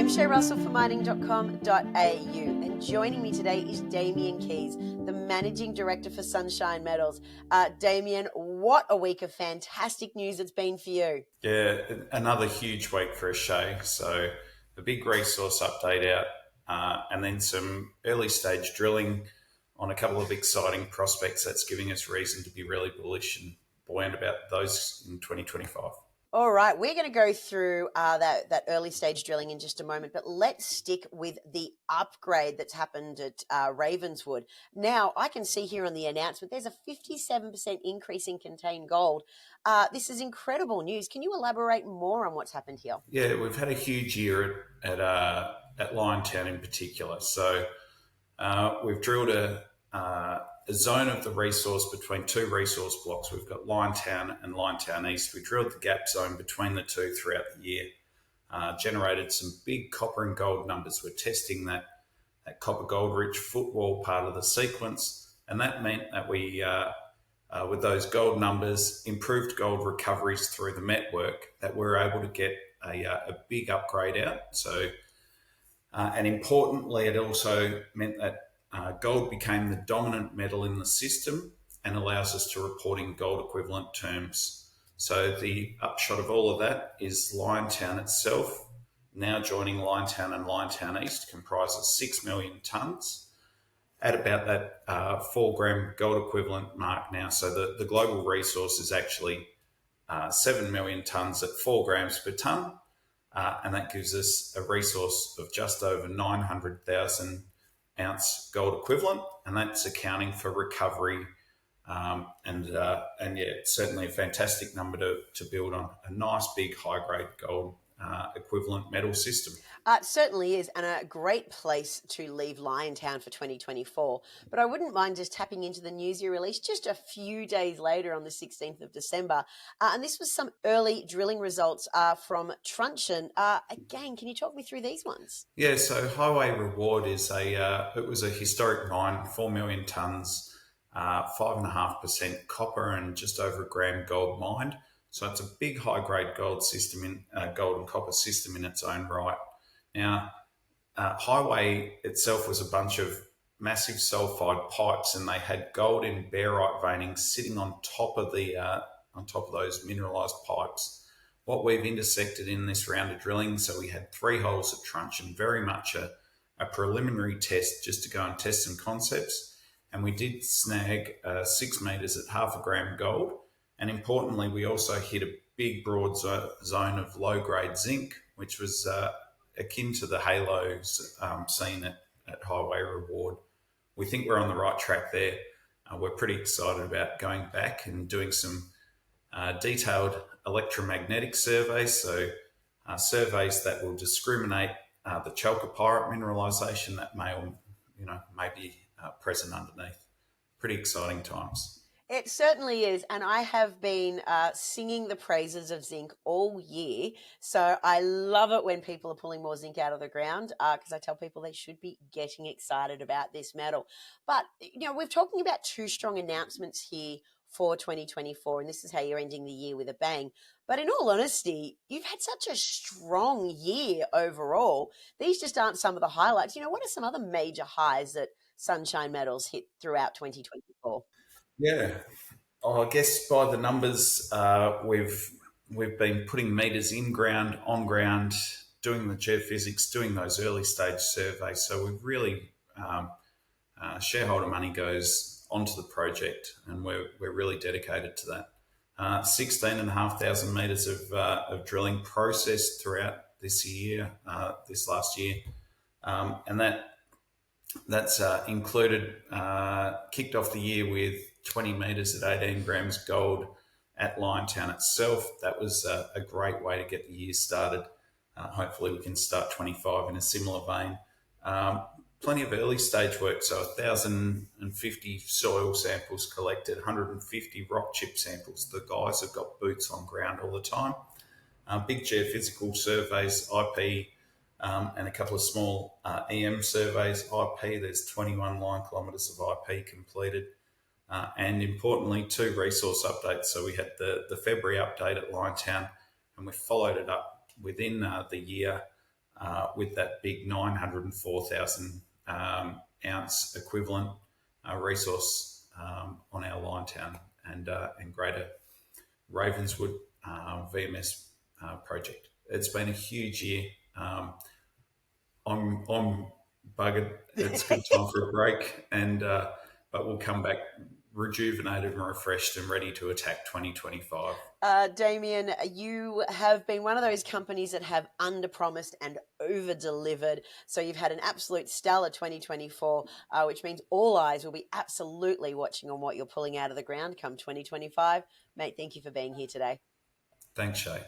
Shae Russell for mining.com.au, and joining me today is Damien Keys, the Managing Director for Sunshine Metals. Damien, what a week of fantastic news it's been for you. Yeah, another huge week for us, Shae. So a big resource update out, and then some early stage drilling on a couple of exciting prospects that's giving us reason to be really bullish and buoyant about those in 2025. All right, we're going to go through that early stage drilling in just a moment, but let's stick with the upgrade that's happened at Ravenswood. Now, I can see here on the announcement there's a 57% increase in contained gold. This is incredible news. Can you elaborate more on what's happened here? Yeah, we've had a huge year at Liontown in particular. So we've drilled a zone of the resource between two resource blocks. We've got Liontown and Liontown East. We drilled the gap zone between the two throughout the year, generated some big copper and gold numbers. We're testing that copper gold rich footwall part of the sequence, and that meant that we, with those gold numbers, improved gold recoveries through the network, that we're able to get a big upgrade out. So, and importantly, it also meant that gold became the dominant metal in the system and allows us to report in gold equivalent terms. So the upshot of all of that is Liontown itself, now joining Liontown and Liontown East, comprises 6 million tonnes at about that 4 gram gold equivalent mark now. So the global resource is actually 7 million tonnes at 4 grams per tonne. And that gives us a resource of just over 900,000 ounce gold equivalent, and that's accounting for recovery. And yeah, it's certainly a fantastic number to build on a nice big high grade gold equivalent metal system. It certainly is, and a great place to leave Liontown for 2024. But I wouldn't mind just tapping into the news you released just a few days later on the 16th of December. And this was some early drilling results from Truncheon. Again, can you talk me through these ones? Yeah, so Highway Reward is it was a historic mine, 4 million tonnes, 5.5% copper and just over a gram gold mined. So it's a big high grade gold system gold and copper system in its own right. Now, Highway itself was a bunch of massive sulfide pipes, and they had gold in barite veining sitting on top of those mineralised pipes. What we've intersected in this round of drilling, so we had 3 holes at Truncheon, very much a preliminary test just to go and test some concepts, and we did snag 6 metres at 0.5 gram gold, and importantly, we also hit a big broad zone of low grade zinc, which was akin to the halos seen at Highway Reward. We think we're on the right track there. We're pretty excited about going back and doing some detailed electromagnetic surveys, so surveys that will discriminate the chalcopyrite mineralisation that may be present underneath. Pretty exciting times. It certainly is, and I have been singing the praises of zinc all year, so I love it when people are pulling more zinc out of the ground because I tell people they should be getting excited about this metal. But, we're talking about 2 strong announcements here for 2024, and this is how you're ending the year with a bang. But in all honesty, you've had such a strong year overall. These just aren't some of the highlights. What are some other major highs that Sunshine Metals hit throughout 2024? Yeah, I guess by the numbers, we've been putting meters in ground, on ground, doing the geophysics, doing those early stage surveys. So we've really shareholder money goes onto the project, and we're really dedicated to that. 16,500 meters of drilling processed throughout this last year, and that's included, kicked off the year with 20 metres at 18 grams gold at Liontown itself. That was a great way to get the year started. Hopefully we can start 25 in a similar vein. Plenty of early stage work, so 1,050 soil samples collected, 150 rock chip samples. The guys have got boots on ground all the time. Big geophysical surveys, IP, and a couple of small EM surveys. IP, there's 21 line kilometres of IP completed. And importantly, 2 resource updates. So we had the February update at Liontown, and we followed it up within the year with that big 904,000 ounce equivalent resource on our Liontown and greater Ravenswood VMS project. It's been a huge year. I'm buggered. It's a good time for a break, but we'll come back rejuvenated and refreshed and ready to attack 2025. Damien, you have been one of those companies that have under-promised and over-delivered. So you've had an absolute stellar 2024, which means all eyes will be absolutely watching on what you're pulling out of the ground come 2025. Mate, thank you for being here today. Thanks, Shae.